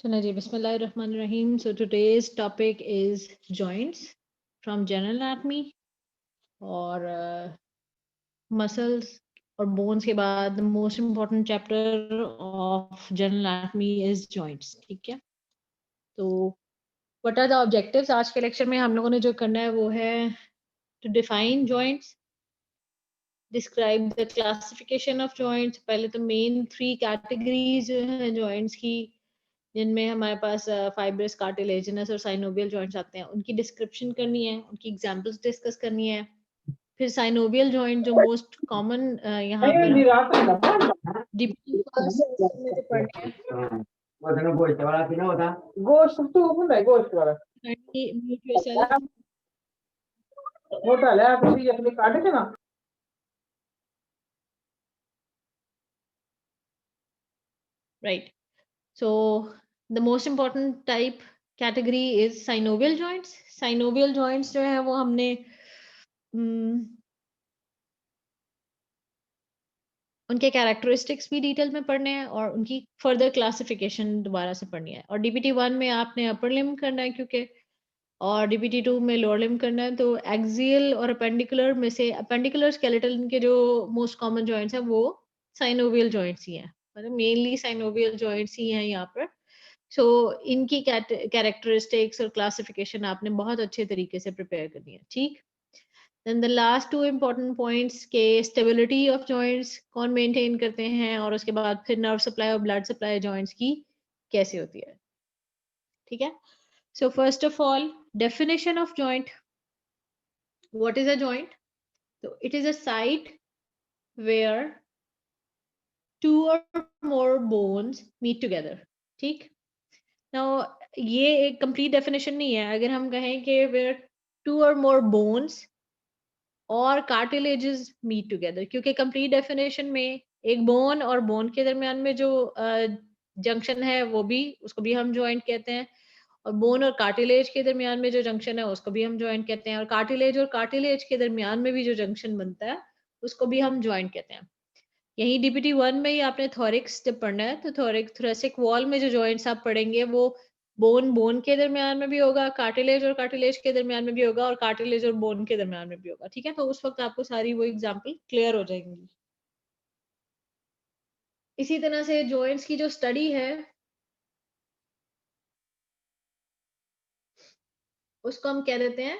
चलो जी, बिस्मिल्लाहिर्रहमानिर्रहीम. So today's topic is joints from general anatomy और muscles और bones के बाद the most important chapter of general anatomy is joints. ठीक है. तो what are the objectives? आज के लेक्चर में हम लोगों ने जो करना है वो है to define joints, describe the classification of joints. पहले तो main 3 categories जो है joints की, जिनमें हमारे पास फाइब्रस, कार्टिलेजिनस और साइनोवियल जॉइंट्स आते हैं, उनकी डिस्क्रिप्शन करनी है, उनकी एग्जांपल्स डिस्कस करनी है. फिर साइनोवियल जॉइंट जो मोस्ट कॉमन यहाँ पर डीपीटी फर्स्ट में जो पढ़ने हैं. गोश्त तो ਹੁੰਦਾ है गोश्त वाला म्यूट योरसेल्फ. मोटा ले आप इसी अपनी काट के ना. Right. So the most important type category is synovial joints. Synovial joints जो है वो हमने उनके कैरेक्टरिस्टिक्स भी डिटेल में पढ़ने हैं और उनकी फर्दर क्लासिफिकेशन दोबारा से पढ़नी है. और डीपीटी 1 में आपने अपर लिम्ब करना है क्योंकि, और डीपीटी 2 में लोअर लिम्ब करना है. तो एक्सियल और अपेंडिकुलर में से अपेंडिकुलर स्केलेटल के जो मोस्ट कॉमन जॉइंट्स हैं वो साइनोवियल जॉइंट्स ही हैं, मतलब मेनली साइनोवियल जॉइंट्स ही हैं यहाँ पर. सो इनकी कैरेक्टरिस्टिक्स और क्लासिफिकेशन आपने बहुत अच्छे तरीके से प्रिपेयर करनी है. ठीक. Then the last two important points के stability of joints कौन maintain करते हैं, और उसके बाद फिर nerve supply और blood supply joints की कैसे होती है. ठीक है. So first of all, definition of joint. What is a joint? So it is a site where two or more bones meet together. ठीक. Now ये एक complete definition नहीं है. अगर हम कहें कि where two or more bones और कार्टिलेजेस मीट टुगेदर, क्योंकि कंप्लीट डेफिनेशन में एक बोन और बोन के दरमियान में जो जंक्शन है वो भी, उसको भी हम जॉइंट कहते हैं. और बोन और कार्टिलेज के दरमियान में जो जंक्शन है उसको भी हम जॉइंट कहते हैं. और कार्टिलेज के दरमियान में भी जो जंक्शन बनता है उसको भी हम जॉइंट कहते हैं. यही डीपीटी 1 में ही आपने थोरिक्स जब पढ़ना है तो थोरेसिक वॉल में जो जॉइंट्स आप पढ़ेंगे वो बोन के दरमियान में भी होगा, कार्टिलेज और कार्टिलेज के दरमियान में भी होगा, और कार्टिलेज और बोन के दरमियान में भी होगा. ठीक है. तो उस वक्त आपको सारी वो एग्जांपल क्लियर हो जाएंगी. इसी तरह से जॉइंट्स की जो स्टडी है उसको हम कह देते हैं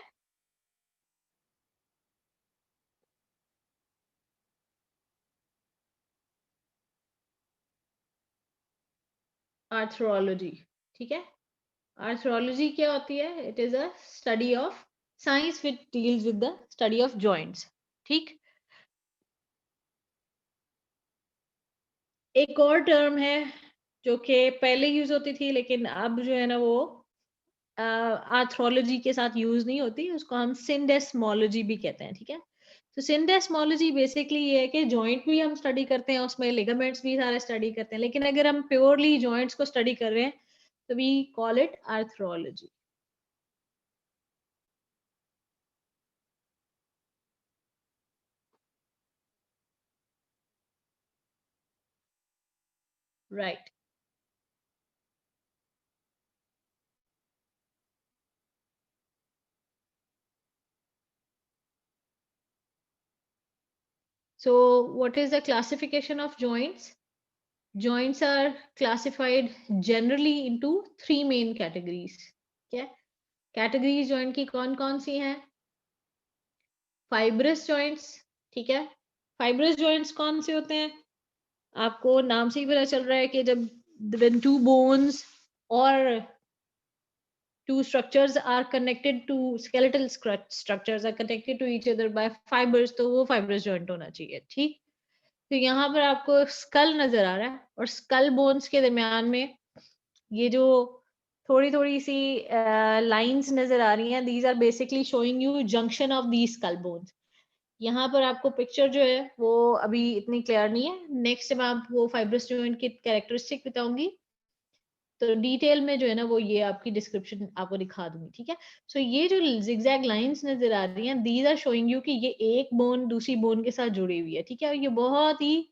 आर्थ्रोलॉजी. ठीक है. आर्थ्रोलॉजी क्या होती है? It is a study of science which deals with the study of joints. ठीक. एक और टर्म है जो कि पहले यूज होती थी लेकिन अब जो है ना वो आर्थ्रोलॉजी के साथ यूज नहीं होती, उसको हम सिंडेस्मोलॉजी भी कहते हैं. ठीक है. तो सिंडेस्मोलॉजी बेसिकली ये है कि जॉइंट भी हम स्टडी करते हैं, उसमें लिगामेंट्स भी सारे स्टडी करते हैं, लेकिन अगर हम प्योरली जॉइंट्स को स्टडी कर रहे हैं तो we call it arthrology. Right. So what is the classification of joints? Joints are classified generally into 3 main categories. क्या कैटेगरीज जॉइंट की कौन कौन सी हैं? Fibrous joints. ठीक है. फाइब्रस जॉइंट्स कौन से होते हैं? आपको नाम से ही पता चल रहा है कि जब when two bones or two structures are connected to skeletal structures are connected to each other by fibers, तो वो fibrous joint होना चाहिए. ठीक. तो यहाँ पर आपको स्कल नजर आ रहा है और स्कल बोन्स के दरमियान में ये जो थोड़ी थोड़ी सी लाइंस नजर आ रही हैं, these are basically showing you junction of these skull bones. यहाँ पर आपको पिक्चर जो है वो अभी इतनी क्लियर नहीं है. नेक्स्ट मैं आपको फाइब्रस जॉइंट की कैरेक्टरिस्टिक बताऊंगी तो डिटेल में जो है ना वो ये आपकी डिस्क्रिप्शन आपको दिखा दूंगी. ठीक है. सो ये जो जिगजैग लाइंस नजर आ रही हैं, दीज आर शोइंग यू कि ये एक बोन दूसरी बोन के साथ जुड़ी हुई है. ठीक है. ये बहुत ही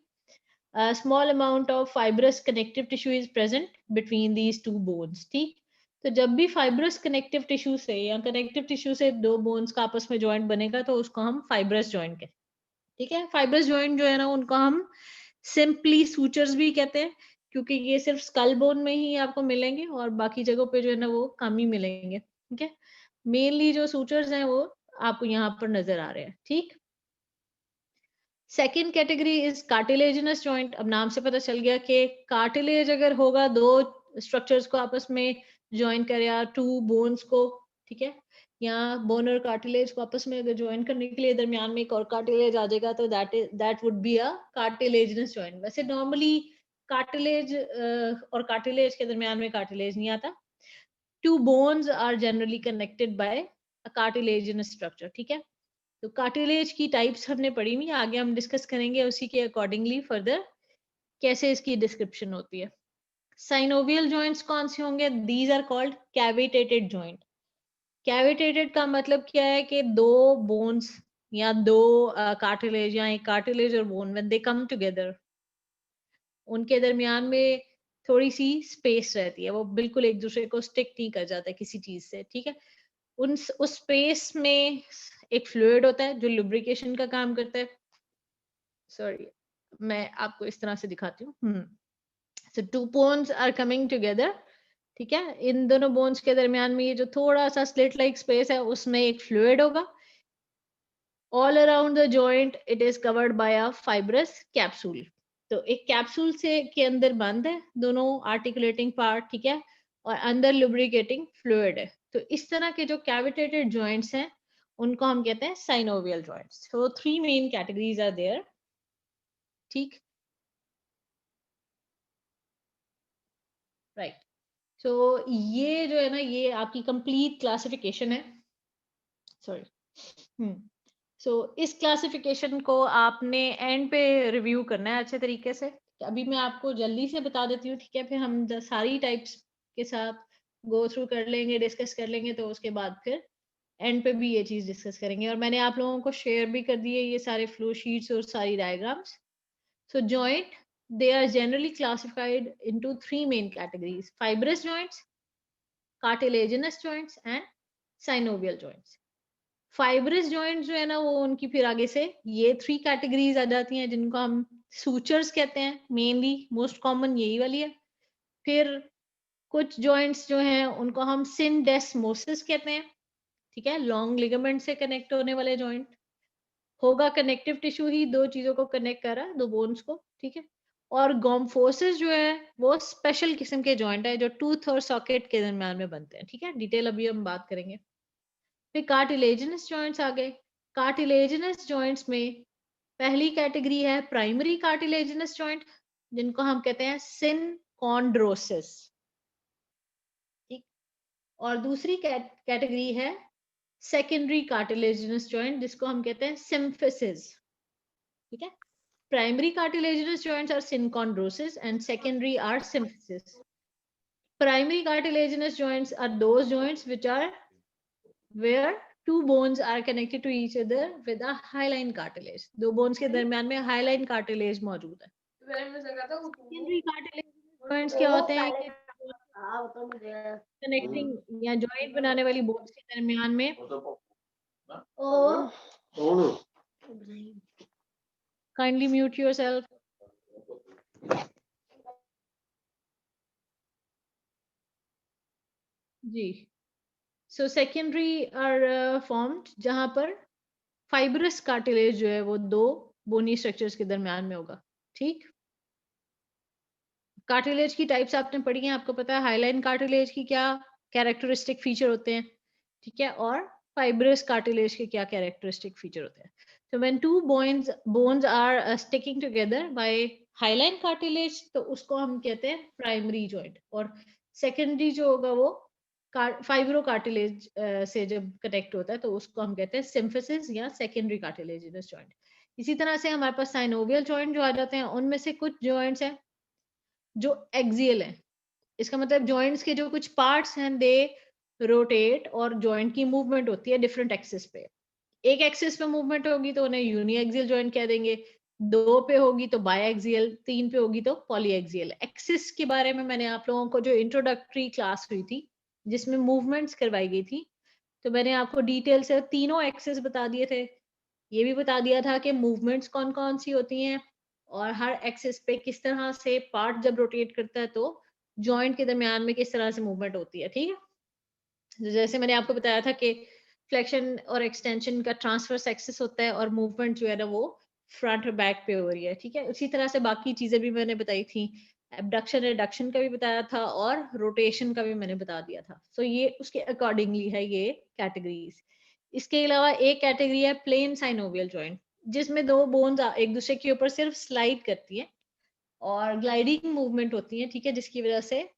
A small amount of fibrous connective tissue is present between these two bones. ठीक, तो जब भी fibrous connective tissue से या connective tissue से दो bones का आपस में joint बनेगा तो उसको हम fibrous joint कहते हैं. ठीक है, fibrous joint जो है ना उनको हम simply sutures भी कहते हैं, क्योंकि ये सिर्फ skull bone में ही आपको मिलेंगे और बाकी जगहों पे जो है ना वो कम ही मिलेंगे. ठीक है, मेनली जो sutures हैं वो आपको यहाँ पर नजर आ रहे हैं. ठीक, second category is cartilaginous joint. अब नाम से पता चल गया कि कार्टिलेज अगर होगा, दो स्ट्रक्चर्स को आपस में ज्वाइन करे या टू बोन्स को, ठीक है, या बोन और कार्टिलेज को आपस में अगर ज्वाइन करने के लिए दरमियान में एक और कार्टिलेज आ जाएगा तो that would be a cartilaginous joint. वैसे नॉर्मली कार्टिलेज और कार्टिलेज के दरमियान में कार्टिलेज नहीं आता. Two bones are generally connected by a cartilaginous structure. ठीक है, तो कार्टिलेज की टाइप्स हमने पढ़ी हुई, आगे हम डिस्कस करेंगे उसी के अकॉर्डिंगली फर्दर कैसे इसकी डिस्क्रिप्शन होती है. साइनोवियल जॉइंट्स कौन से होंगे? These are called cavitated joint. Cavitated का मतलब क्या है कि दो बोन्स या दो कार्टिलेज या एक कार्टिलेज और bone when they come together, उनके दरमियान में थोड़ी सी स्पेस रहती है, वो बिल्कुल एक दूसरे को स्टिक नहीं कर जाता किसी चीज से. ठीक है, उस स्पेस में एक फ्लूइड होता है जो लुब्रिकेशन का काम करता है. सॉरी, मैं आपको इस तरह से दिखाती हूँ. So two bones are coming together. ठीक है, इन दोनों बोन्स के दरमियान में ये जो थोड़ा सा स्लिट लाइक स्पेस है उसमें एक फ्लूइड होगा. All around the joint it is covered by a fibrous capsule. तो एक कैप्सूल से के अंदर बंद है दोनों आर्टिकुलेटिंग पार्ट. ठीक है, और अंदर लुब्रिकेटिंग फ्लूइड है. तो इस तरह के जो कैविटेटेड जॉइंट्स हैं उनको हम कहते हैं synovial joints. So three main categories are there. ठीक, राइट. सो ये जो है ना ये आपकी कंप्लीट क्लासिफिकेशन है. सॉरी. सो इस क्लासिफिकेशन को आपने एंड पे रिव्यू करना है अच्छे तरीके से. अभी मैं आपको जल्दी से बता देती हूँ. ठीक है, फिर हम सारी टाइप्स के साथ गो थ्रू कर लेंगे, डिस्कस कर लेंगे, तो उसके बाद फिर एंड पे भी ये चीज डिस्कस करेंगे. और मैंने आप लोगों को शेयर भी कर दिए ये सारे फ्लो शीट्स और सारी diagrams. So joint, they are generally classified into three main categories: fibrous joints, cartilaginous joints and synovial joints. Fibrous joints जो है ना वो उनकी फिर आगे से ये थ्री कैटेगरीज आ जाती हैं जिनको हम सूचर्स कहते हैं. मेनली मोस्ट कॉमन यही वाली है. फिर कुछ जॉइंट्स जो हैं उनको हम सिंडेस्मोसिस कहते हैं. ठीक है, लॉन्ग लिगामेंट से कनेक्ट होने वाले जॉइंट होगा. कनेक्टिव टिश्यू ही दो चीजों को कनेक्ट कर रहा है, दो बोन्स को. ठीक है, और गॉम्फोसिस जो है वो स्पेशल किस्म के जॉइंट है जो टूथ और सॉकेट के दरमियान में बनते हैं. ठीक है, डिटेल अभी हम बात करेंगे. फिर कार्टिलेजिनस जॉइंट्स आ गए. कार्टिलेजिनस जॉइंट्स में पहली कैटेगरी है प्राइमरी कार्टिलेजिनस जॉइंट, जिनको हम कहते हैं सिनकॉन्ड्रोसिस. ठीक, और दूसरी कैटेगरी है सेकेंडरी कार्टिलेजिनस जॉइंट जिसको हम कहते हैं सिम्फिसिस. ठीक है, primary cartilaginous joints are synchondrosis and secondary are symphysis. Primary cartilaginous joints are those joints which are where two bones are connected to each other with a hyaline cartilage. दो bones के दरमियान में hyaline cartilage मौजूद है. Secondary cartilaginous joints क्या होते हैं कि connecting या joint बनाने वाली bones के दरमियान में kindly mute yourself. जी. सो सेकेंडरी आर फॉर्म्ड जहां पर फाइब्रस कार्टिलेज जो है वो दो बोनी स्ट्रक्चर्स के दरमियान में होगा. ठीक, कार्टिलेज की टाइप्स आपने पढ़ी हैं, आपको पता है हाइलाइन कार्टिलेज की क्या कैरेक्टरिस्टिक फीचर होते हैं. ठीक है, और फाइब्रस कार्टिलेज के क्या कैरेक्टरिस्टिक फीचर होते हैं. तो when two bones are sticking together by hyaline cartilage तो उसको हम कहते हैं प्राइमरी जॉइंट. और सेकेंडरी जो होगा वो फाइब्रो कार्टिलेज से जब कनेक्ट होता है तो उसको हम कहते हैं सिम्फिसिस या सेकेंडरी कार्टिलेजिनस जॉइंट. इसी तरह से हमारे पास साइनोवियल जॉइंट जो आ जाते हैं उनमें से कुछ जॉइंट्स हैं जो एक्सियल हैं. इसका मतलब जॉइंट्स के जो कुछ पार्ट्स हैं दे रोटेट और जॉइंट की मूवमेंट होती है डिफरेंट एक्सिस पे. एक एक्सिस पे मूवमेंट होगी तो उन्हें यूनी एक्सियल जॉइंट कह देंगे. 2 पे होगी तो बायएक्सियल, 3 पे होगी तो पॉलीएक्सियल। एक्सिस के बारे में मैंने आप लोगों को जो इंट्रोडक्टरी क्लास हुई थी, जिसमें मूवमेंट्स करवाई गई थी, तो मैंने आपको डिटेल से तीनों एक्सिस बता दिए थे। ये भी बता दिया था कि मूवमेंट्स कौन-कौन सी होती हैं और हर एक्सिस पे किस तरह से पार्ट जब रोटेट करता है तो जॉइंट के दरमियान में किस तरह से मूवमेंट होती है, ठीक है? जैसे मैंने आपको बताया था कि फ्लेक्शन और एक्सटेंशन का ट्रांसवर्स एक्सिस होता है और मूवमेंट जो है ना वो फ्रंट और बैक पे हो रही है, ठीक है? उसी तरह से बाकी चीजें भी मैंने बताई थी। एबडक्शन रिडक्शन का भी बताया था और रोटेशन का भी मैंने बता दिया था। सो ये उसके अकॉर्डिंगली है ये कैटेगरीज। इसके अलावा एक कैटेगरी है प्लेन साइनोवियल जॉइंट, जिसमें दो बोन्स एक दूसरे के ऊपर सिर्फ स्लाइड करती है और ग्लाइडिंग मूवमेंट होती है, ठीक है, जिसकी वजह से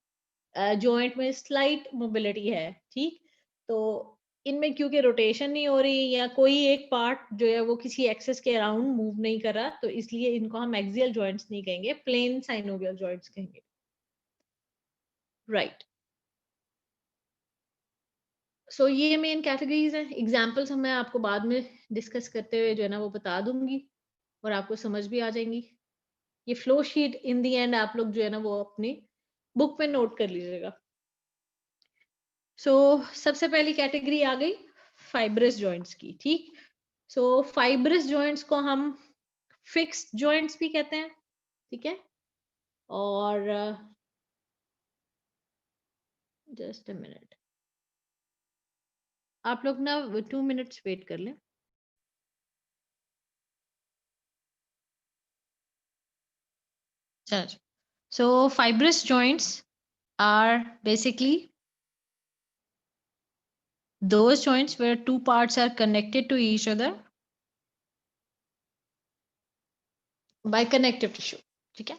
जॉइंट में स्लाइट मोबिलिटी है, ठीक। तो इनमें क्योंकि रोटेशन नहीं हो रही या कोई एक पार्ट जो है वो किसी एक्सेस के अराउंड मूव नहीं कर रहा, तो इसलिए इनको हम एक्सियल जॉइंट्स नहीं कहेंगे, प्लेन साइनोवियल जॉइंट्स कहेंगे। राइट। सो ये मेन कैटेगरीज हैं। एग्जांपल्स मैं आपको बाद में डिस्कस करते हुए जो है ना वो बता दूंगी और आपको समझ भी आ जाएंगी। ये flow sheet in the and आप लोग जो है ना वो अपनी बुक में नोट कर लीजिएगा। सो सबसे पहली कैटेगरी आ गई फाइब्रस जॉइंट्स की, ठीक। सो फाइब्रस जॉइंट्स को हम फिक्स्ड जॉइंट्स भी कहते हैं, ठीक है। और जस्ट अ मिनट, आप लोग ना 2 मिनट्स वेट कर लें। चलो, so fibrous joints are basically those joints where two parts are connected to each other by connective tissue, ठीक है।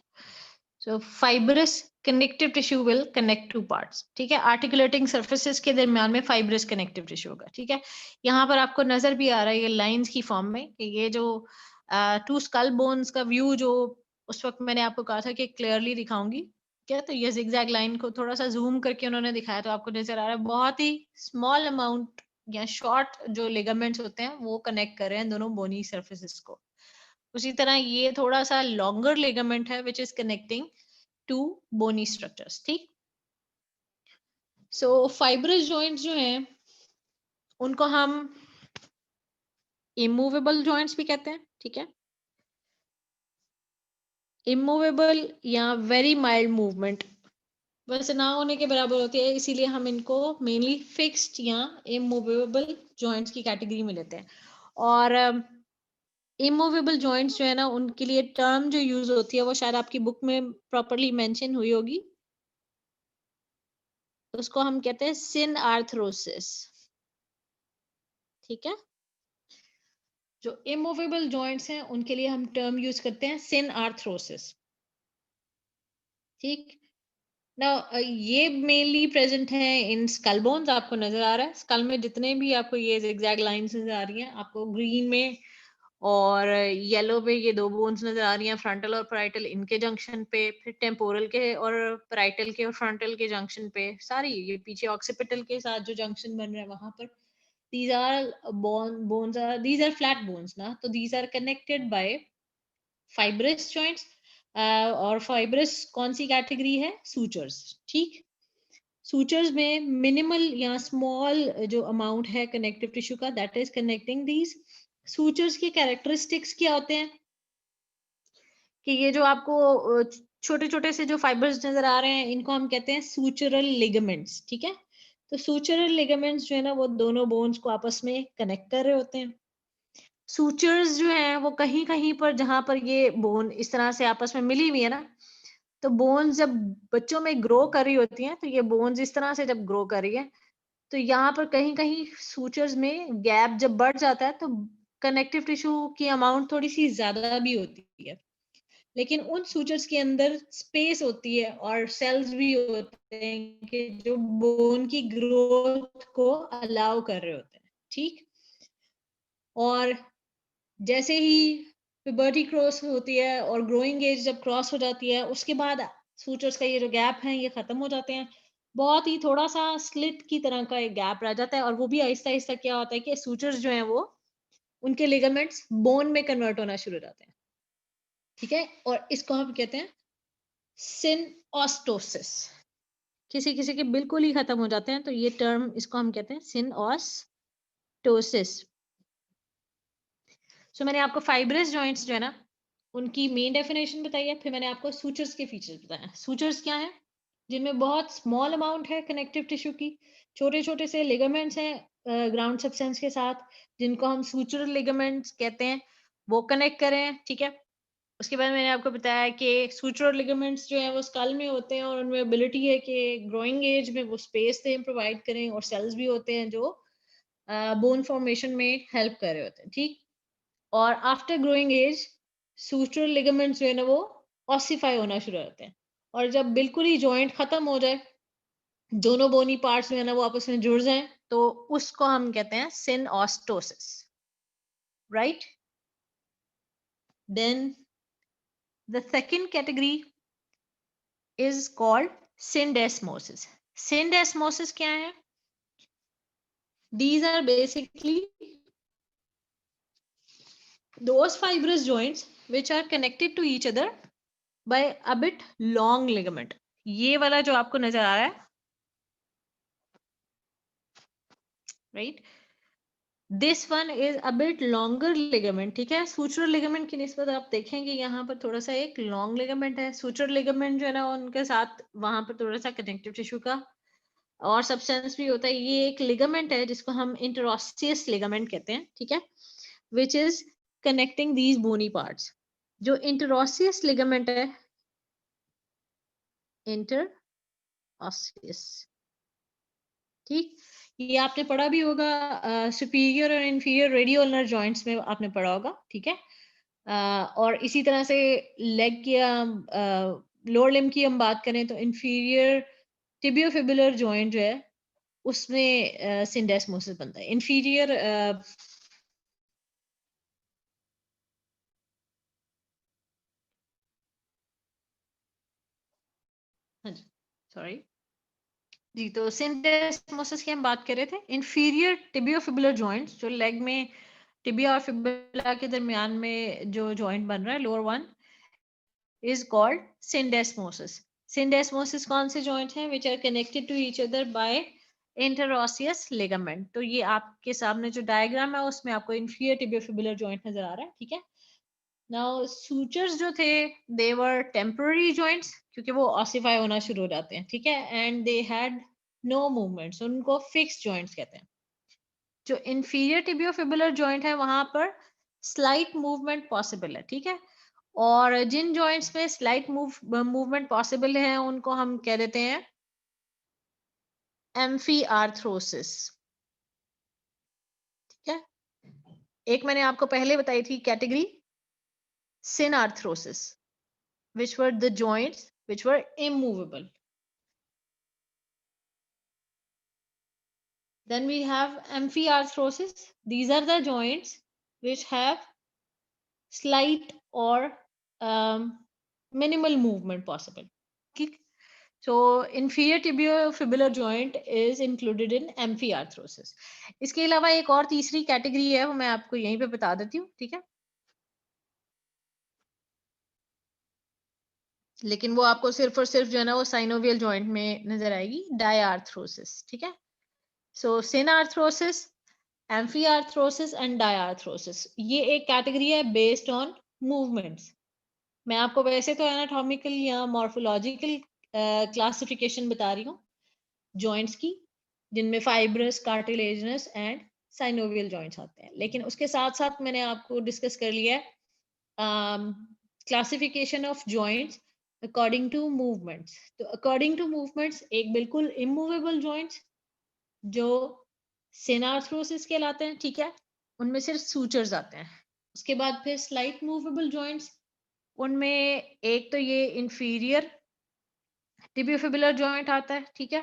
So fibrous connective tissue will connect two parts, ठीक है। आर्टिकुलेटिंग सर्फेसिस के दरमियान में फाइब्रस कनेक्टिव टिश्यू होगा, ठीक है। यहाँ पर आपको नजर भी आ रहा है ये लाइंस की फॉर्म में कि ये जो टू स्कल बोन्स का व्यू जो उस वक्त मैंने आपको कहा था कि क्लियरली दिखाऊंगी, क्या, तो ये जिगजैग लाइन को थोड़ा सा जूम करके उन्होंने दिखाया तो आपको नजर आ रहा है बहुत ही स्मॉल अमाउंट या शॉर्ट जो लिगामेंट्स होते हैं वो कनेक्ट कर रहे हैं दोनों बोनी सर्फेसिस को। उसी तरह ये थोड़ा सा लॉन्गर लिगामेंट है which is connecting to bony structures, ठीक। सो फाइब्रस जॉइंट्स जो हैं उनको हम इमूवेबल जॉइंट्स भी कहते हैं, ठीक है। इमूवेबल या वेरी माइल्ड मूवमेंट वैसे ना होने के बराबर होती है, इसीलिए हम इनको मेनली फिक्स्ड या इमूवेबल जॉइंट्स की कैटेगरी में लेते हैं। और इमूवेबल जॉइंट्स जो है ना उनके लिए टर्म जो यूज होती है वो शायद आपकी बुक में प्रॉपरली मेंशन हुई होगी, उसको हम कहते हैं सिन आर्थरोसिस, ठीक है। जो इमूवेबल जॉइंट्स हैं उनके लिए हम टर्म यूज करते हैं सिन आर्थरोसिस, ठीक। ना ये मेनली प्रेजेंट है इन स्कल बोन्स, आपको नजर आ रहा है स्कल में जितने भी आपको ये जिगजैग लाइंस नजर आ रही हैं, आपको ग्रीन में और येलो पे ये दो बोन्स नजर आ रही हैं, फ्रंटल और पैराइटल इनके जंक्शन पे, फिर टेम्पोरल के और पैराइटल के और फ्रंटल के जंक्शन पे, सारी ये पीछे ऑक्सीपिटल के साथ जो जंक्शन बन रहा है वहां पर these are bones are these are flat bones ना, तो these are connected by fibrous joints। और फाइब्रस कौन सी कैटेगरी है, सूचर्स, ठीक। सूचर्स में मिनिमल या स्मॉल जो अमाउंट है कनेक्टिव टिश्यू का that is connecting these sutures. के कैरेक्टरिस्टिक्स क्या होते हैं कि ये जो आपको छोटे छोटे से जो फाइबर्स नजर आ रहे हैं इनको हम कहते हैं सूचरल लिगामेंट्स, ठीक है। तो सूचरल लिगामेंट्स जो है ना वो दोनों बोन्स को आपस में कनेक्ट कर रहे होते हैं। सूचर्स जो हैं वो कहीं कहीं पर जहां पर ये बोन इस तरह से आपस में मिली हुई है ना, तो बोन्स जब बच्चों में ग्रो कर रही होती हैं तो ये बोन्स इस तरह से जब ग्रो कर रही है तो यहाँ पर कहीं कहीं सूचर्स में गैप जब बढ़ जाता है तो कनेक्टिव टिश्यू की अमाउंट थोड़ी सी ज्यादा भी होती है, लेकिन उन सूचर्स के अंदर स्पेस होती है और सेल्स भी होते हैं कि जो बोन की ग्रोथ को अलाउ कर रहे होते हैं, ठीक। और जैसे ही प्यूबर्टी क्रॉस होती है और ग्रोइंग एज जब क्रॉस हो जाती है उसके बाद सूचर्स का ये जो गैप है ये खत्म हो जाते हैं, बहुत ही थोड़ा सा स्लिट की तरह का एक गैप रह जाता है और वो भी आहिस्ता आहिस्ता क्या होता है कि सूचर्स जो हैं वो उनके लिगामेंट्स बोन में कन्वर्ट होना शुरू हो जाते हैं, ठीक है, और इसको हम कहते हैं सिनऑस्टोसिस। किसी किसी के बिल्कुल ही खत्म हो जाते हैं, तो ये टर्म इसको हम कहते हैं सिनऑस्टोसिस। सो मैंने आपको फाइब्रस जॉइंट्स जो है ना, उनकी मेन डेफिनेशन बताई है, फिर मैंने आपको सूचर्स के फीचर्स बताए हैं। सूचर्स क्या है? जिनमें बहुत स्मॉल अमाउंट है कनेक्टिव टिश्यू की, छोटे छोटे से लिगामेंट्स हैं ग्राउंड सब्सटेंस के साथ, जिनको हम सूचर लिगामेंट्स कहते हैं, वो कनेक्ट करें। ठीक है, उसके बाद मैंने आपको बताया कि सूचर लिगामेंट्स जो है वो स्कल में होते हैं, और उनमें एबिलिटी है कि ग्रोइंग एज में वो स्पेस दें, प्रोवाइड करें, और सेल्स भी होते हैं जो बोन फॉर्मेशन में हेल्प कर रहे होते हैं। ठीक, और after growing age suture ligaments जो है ना वो ऑसिफाई होना शुरू होते हैं, और जब बिल्कुल ही जॉइंट खत्म हो जाए, दोनों बोनी पार्ट्स जो है ना वो आपस में जुड़ जाएं, तो उसको हम कहते हैं synostosis, right? Then the second category is called syndesmosis. Syndesmosis क्या है? These are basically those fibrous joints which are connected to each other by a bit long ligament. ये वाला जो आपको नजर आ रहा है, right, this one is a bit longer ligament. ठीक है, सूचर लिगामेंट की निस्बत आप देखेंगे यहाँ पर थोड़ा सा एक लॉन्ग लिगामेंट है। सूचर लिगामेंट जो है ना उनके साथ वहां पर थोड़ा सा कनेक्टिव टिश्यू का और सब्सटेंस भी होता है। ये एक लिगामेंट है जिसको हम इंटरऑस्सियस लिगामेंट कहते हैं। ठीक है, which is connecting these bony parts. जो इंटरऑस्सियस लिगामेंट है, इंटरऑस्सियस, ठीक, ये आपने पढ़ा भी होगा, सुपीरियर और इंफीरियर रेडियोल्नर जॉइंट्स में आपने पढ़ा होगा। ठीक है, और इसी तरह से लेग की लोअर लिम्ब की हम बात करें तो इंफीरियर टिबियोफिबुलर जॉइंट जो है उसमें सिंडेस्मोसिस बनता है। इंफीरियर हाँ जी, सॉरी जी, तो सिंडेस्मोसिस की हम बात कर रहे थे। इंफीरियर टिबियोफिबुलर जॉइंट्स, जो लेग में टिबिया और फिबुला के दरमियान में जो जॉइंट बन रहा है, lower one, is called syndesmosis. Syndesmosis कौन से जॉइंट हैं? which are connected to each other by interosseous ligament. तो ये आपके सामने जो डायग्राम है उसमें आपको inferior tibiofibular joint नजर आ रहा है। ठीक है, now sutures जो थे they were temporary joints, क्योंकि वो ossify होना शुरू हो जाते हैं। ठीक है, and they had no movements, उनको fixed joints कहते हैं। जो inferior tibiofibular joint है वहां पर slight movement possible है। ठीक है, और जिन जॉइंट्स में स्लाइट मूवमेंट पॉसिबल है उनको हम कह देते हैं एम्फीआर्थ्रोसिस। ठीक है, एक मैंने आपको पहले बताई थी category, सिनआर्थ्रोसिस, which were the joints which were immovable. Then we have amphiarthrosis. These are the joints which have slight or minimal movement possible. ठीक, so inferior tibiofibular joint is included in amphiarthrosis. इसके अलावा एक और तीसरी category है, वो मैं आपको यहीं पे बता देती हूँ। ठीक है, लेकिन वो आपको सिर्फ और सिर्फ जो है ना वो साइनोवियल जॉइंट में नजर आएगी, डायआर्थ्रोसिस। ठीक है, सो सिनआर्थ्रोसिस, एम्फीआर्थ्रोसिस एंड डायआर्थ्रोसिस, ये एक कैटेगरी है बेस्ड ऑन मूवमेंट्स। मैं आपको वैसे तो एनाटॉमिकल या मॉर्फोलॉजिकल क्लासिफिकेशन बता रही हूँ जॉइंट्स की, जिनमें fibrous, cartilaginous and synovial joints आते हैं, लेकिन उसके साथ साथ मैंने आपको डिस्कस कर लिया है classification of joints according to movements. तो अकॉर्डिंग टू मूवमेंट्स एक बिल्कुल इमूवेबल जॉइंट्स जो सिनआर्थ्रोसिस कहलाते हैं। ठीक है, उनमें सिर्फ सूचर्स आते हैं। उसके बाद फिर स्लाइट मूवेबल जॉइंट्स, उनमें एक तो ये इंफीरियर टिबियोफिबुलर जॉइंट आता है। ठीक है,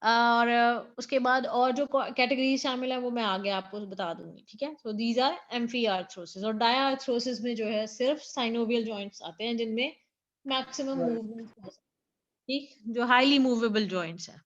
और उसके बाद और जो कैटेगरी शामिल है वो मैं आगे आपको बता दूंगी। ठीक है, सो दीज आर एम्फीआर्थ्रोसिस। और डायआर्थ्रोसिस में जो है सिर्फ साइनोवियल जॉइंट्स आते हैं जिनमें मैक्सिमम Right. मूवमेंट, ठीक, जो हाईली मूवेबल जॉइंट्स हैं।